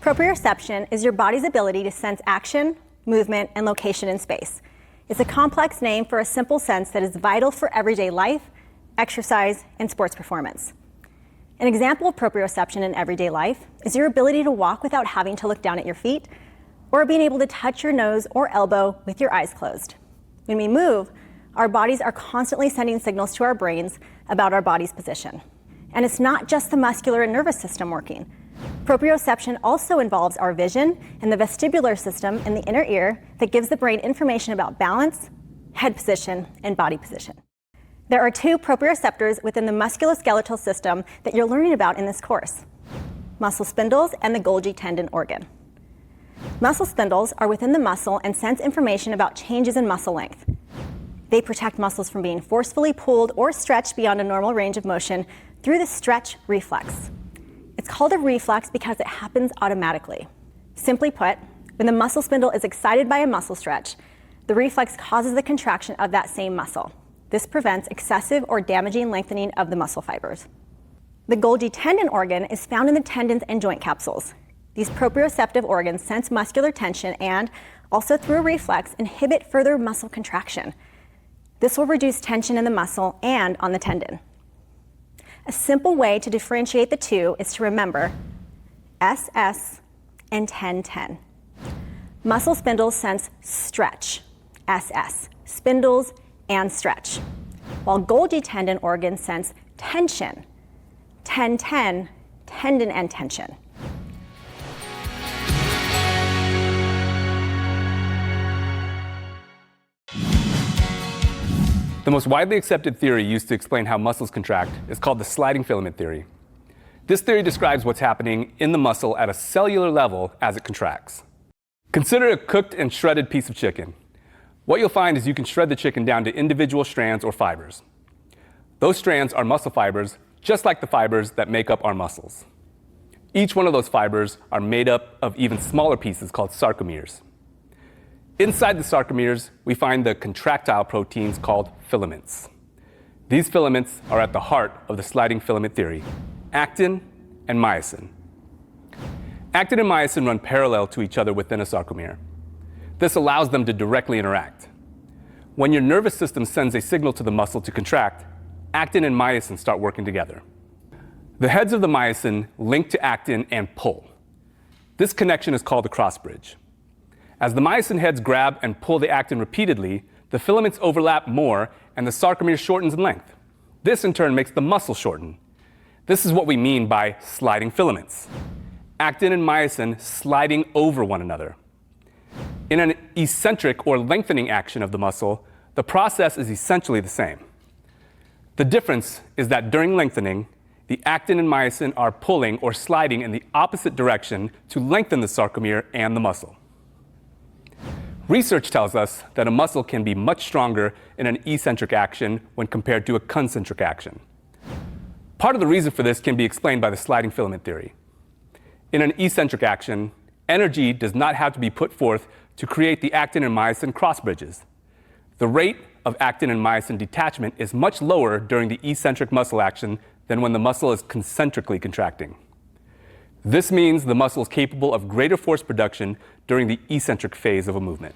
Proprioception is your body's ability to sense action, movement, and location in space. It's a complex name for a simple sense that is vital for everyday life, exercise, and sports performance. An example of proprioception in everyday life is your ability to walk without having to look down at your feet, or being able to touch your nose or elbow with your eyes closed. When we move, our bodies are constantly sending signals to our brains about our body's position. And it's not just the muscular and nervous system working. Proprioception also involves our vision and the vestibular system in the inner ear that gives the brain information about balance, head position, and body position. There are two proprioceptors within the musculoskeletal system that you're learning about in this course: muscle spindles and the Golgi tendon organ. Muscle spindles are within the muscle and sense information about changes in muscle length. They protect muscles from being forcefully pulled or stretched beyond a normal range of motion through the stretch reflex. It's called a reflex because it happens automatically. Simply put, when the muscle spindle is excited by a muscle stretch, the reflex causes the contraction of that same muscle. This prevents excessive or damaging lengthening of the muscle fibers. The Golgi tendon organ is found in the tendons and joint capsules. These proprioceptive organs sense muscular tension and, also through a reflex, inhibit further muscle contraction. This will reduce tension in the muscle and on the tendon. A simple way to differentiate the two is to remember SS and 10-10. Muscle spindles sense stretch, SS, spindles and stretch, while Golgi tendon organs sense tension, 10-10, tendon and tension. The most widely accepted theory used to explain how muscles contract is called the sliding filament theory. This theory describes what's happening in the muscle at a cellular level as it contracts. Consider a cooked and shredded piece of chicken. What you'll find is you can shred the chicken down to individual strands or fibers. Those strands are muscle fibers, just like the fibers that make up our muscles. Each one of those fibers are made up of even smaller pieces called sarcomeres. Inside the sarcomeres, we find the contractile proteins called filaments. These filaments are at the heart of the sliding filament theory: actin and myosin. Actin and myosin run parallel to each other within a sarcomere. This allows them to directly interact. When your nervous system sends a signal to the muscle to contract, actin and myosin start working together. The heads of the myosin link to actin and pull. This connection is called the cross bridge. As the myosin heads grab and pull the actin repeatedly, the filaments overlap more and the sarcomere shortens in length. This in turn makes the muscle shorten. This is what we mean by sliding filaments: actin and myosin sliding over one another. In an eccentric or lengthening action of the muscle, the process is essentially the same. The difference is that during lengthening, the actin and myosin are pulling or sliding in the opposite direction to lengthen the sarcomere and the muscle. Research tells us that a muscle can be much stronger in an eccentric action when compared to a concentric action. Part of the reason for this can be explained by the sliding filament theory. In an eccentric action, energy does not have to be put forth to create the actin and myosin cross bridges. The rate of actin and myosin detachment is much lower during the eccentric muscle action than when the muscle is concentrically contracting. This means the muscle is capable of greater force production during the eccentric phase of a movement.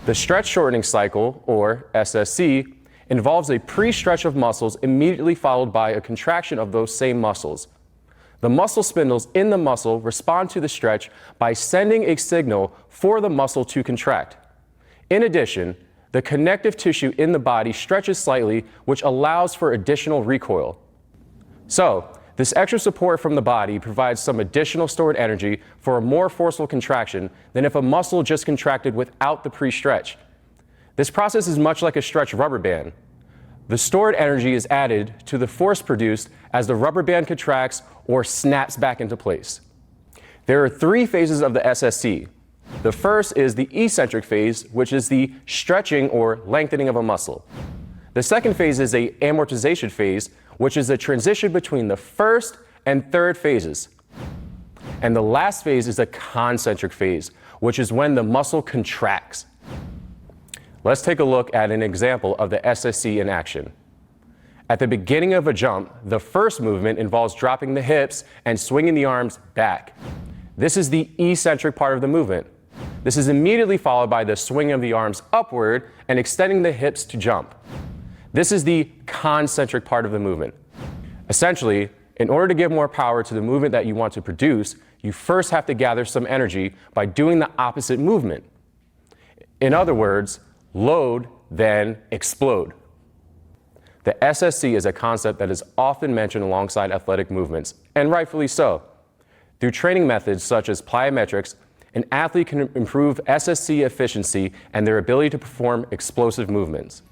The stretch shortening cycle, or SSC, involves a pre-stretch of muscles immediately followed by a contraction of those same muscles. The muscle spindles in the muscle respond to the stretch by sending a signal for the muscle to contract. In addition, the connective tissue in the body stretches slightly, which allows for additional recoil. So, this extra support from the body provides some additional stored energy for a more forceful contraction than if a muscle just contracted without the pre-stretch. This process is much like a stretched rubber band. The stored energy is added to the force produced as the rubber band contracts or snaps back into place. There are three phases of the SSC. The first is the eccentric phase, which is the stretching or lengthening of a muscle. The second phase is the amortization phase, which is the transition between the first and third phases. And the last phase is the concentric phase, which is when the muscle contracts. Let's take a look at an example of the SSC in action. At the beginning of a jump, the first movement involves dropping the hips and swinging the arms back. This is the eccentric part of the movement. This is immediately followed by the swing of the arms upward and extending the hips to jump. This is the concentric part of the movement. Essentially, in order to give more power to the movement that you want to produce, you first have to gather some energy by doing the opposite movement. In other words, load, then explode. The SSC is a concept that is often mentioned alongside athletic movements, and rightfully so. Through training methods such as plyometrics, an athlete can improve SSC efficiency and their ability to perform explosive movements.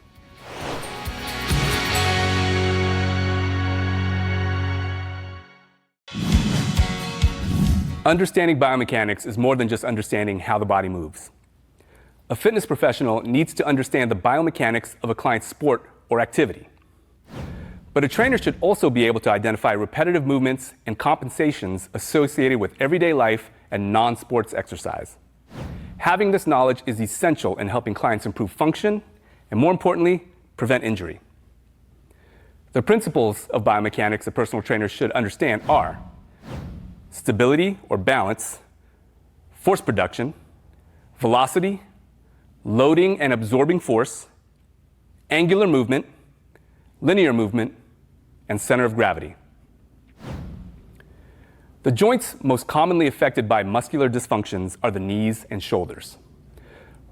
Understanding biomechanics is more than just understanding how the body moves. A fitness professional needs to understand the biomechanics of a client's sport or activity. But a trainer should also be able to identify repetitive movements and compensations associated with everyday life and non-sports exercise. Having this knowledge is essential in helping clients improve function and, more importantly, prevent injury. The principles of biomechanics a personal trainer should understand are stability or balance, force production, velocity, loading and absorbing force, angular movement, linear movement, and center of gravity. The joints most commonly affected by muscular dysfunctions are the knees and shoulders.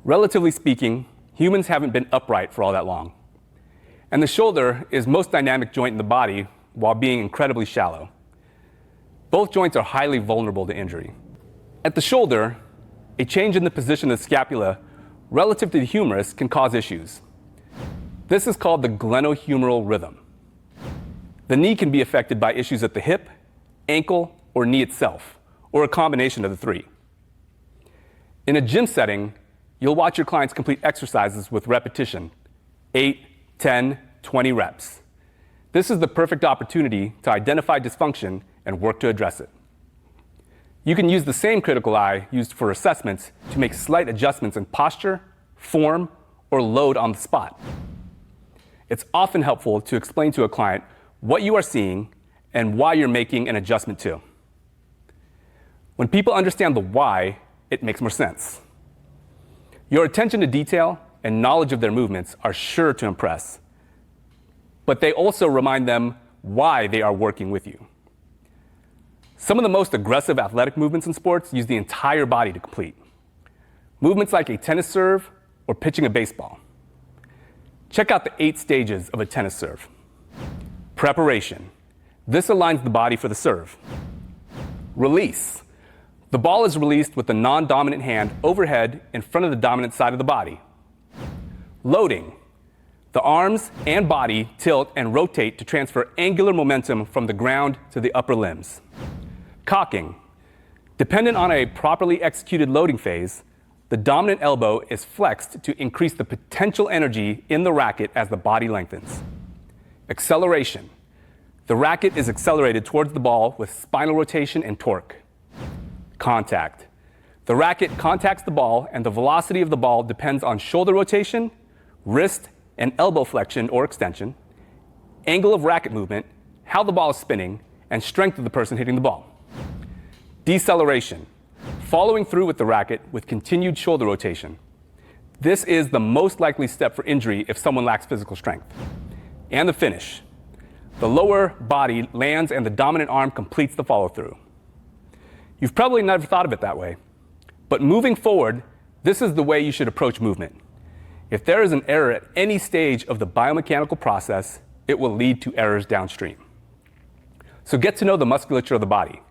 Relatively speaking, humans haven't been upright for all that long. And the shoulder is most dynamic joint in the body while being incredibly shallow. Both joints are highly vulnerable to injury. At the shoulder, a change in the position of the scapula relative to the humerus can cause issues. This is called the glenohumeral rhythm. The knee can be affected by issues at the hip, ankle, or knee itself, or a combination of the three. In a gym setting, you'll watch your clients complete exercises with repetition, 8, 10, 20 reps. This is the perfect opportunity to identify dysfunction and work to address it. You can use the same critical eye used for assessments to make slight adjustments in posture, form, or load on the spot. It's often helpful to explain to a client what you are seeing and why you're making an adjustment to. When people understand the why, it makes more sense. Your attention to detail and knowledge of their movements are sure to impress, but they also remind them why they are working with you. Some of the most aggressive athletic movements in sports use the entire body to complete. Movements like a tennis serve or pitching a baseball. Check out the 8 stages of a tennis serve. Preparation. This aligns the body for the serve. Release. The ball is released with the non-dominant hand overhead in front of the dominant side of the body. Loading. The arms and body tilt and rotate to transfer angular momentum from the ground to the upper limbs. Cocking. Dependent on a properly executed loading phase, the dominant elbow is flexed to increase the potential energy in the racket as the body lengthens. Acceleration. The racket is accelerated towards the ball with spinal rotation and torque. Contact. The racket contacts the ball, and the velocity of the ball depends on shoulder rotation, wrist and elbow flexion or extension, angle of racket movement, how the ball is spinning, and strength of the person hitting the ball. Deceleration. Following through with the racket with continued shoulder rotation. This is the most likely step for injury if someone lacks physical strength. And the finish. The lower body lands and the dominant arm completes the follow-through. You've probably never thought of it that way, but moving forward, this is the way you should approach movement. If there is an error at any stage of the biomechanical process, it will lead to errors downstream. So get to know the musculature of the body.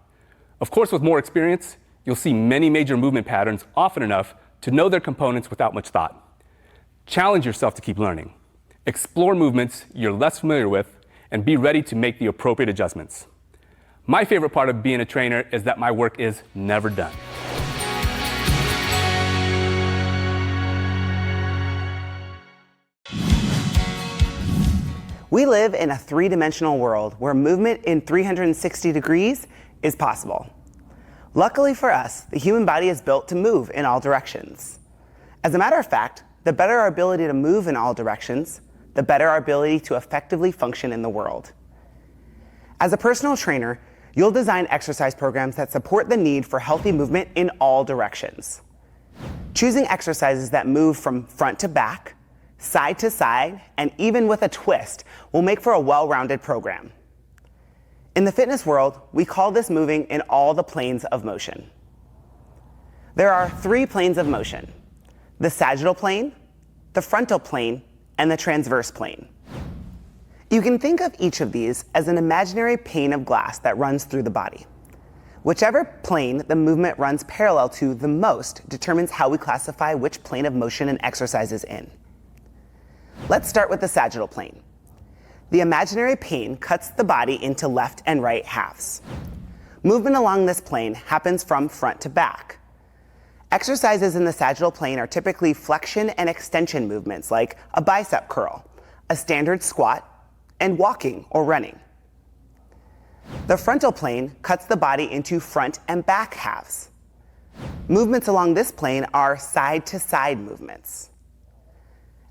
Of course, with more experience, you'll see many major movement patterns often enough to know their components without much thought. Challenge yourself to keep learning. Explore movements you're less familiar with and be ready to make the appropriate adjustments. My favorite part of being a trainer is that my work is never done. We live in a three-dimensional world where movement in 360 degrees is possible. Luckily for us, the human body is built to move in all directions. As a matter of fact, the better our ability to move in all directions, the better our ability to effectively function in the world. As a personal trainer, you'll design exercise programs that support the need for healthy movement in all directions. Choosing exercises that move from front to back, side to side, and even with a twist will make for a well-rounded program. In the fitness world, we call this moving in all the planes of motion. There are 3 planes of motion: the sagittal plane, the frontal plane, and the transverse plane. You can think of each of these as an imaginary pane of glass that runs through the body. Whichever plane the movement runs parallel to the most determines how we classify which plane of motion an exercise is in. Let's start with the sagittal plane. The imaginary pane cuts the body into left and right halves. Movement along this plane happens from front to back. Exercises in the sagittal plane are typically flexion and extension movements like a bicep curl, a standard squat, and walking or running. The frontal plane cuts the body into front and back halves. Movements along this plane are side-to-side movements.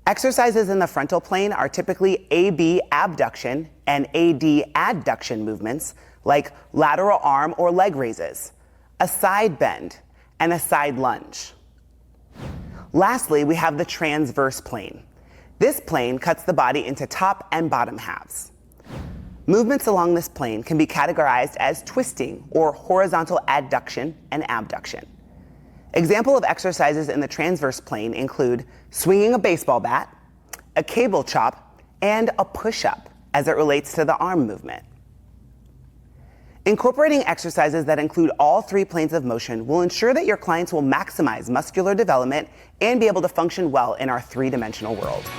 Exercises in the frontal plane are typically AB abduction and AD adduction movements like lateral arm or leg raises, a side bend, and a side lunge. Lastly, we have the transverse plane. This plane cuts the body into top and bottom halves. Movements along this plane can be categorized as twisting or horizontal adduction and abduction. Examples of exercises in the transverse plane include swinging a baseball bat, a cable chop, and a push-up as it relates to the arm movement. Incorporating exercises that include all 3 planes of motion will ensure that your clients will maximize muscular development and be able to function well in our 3-dimensional world.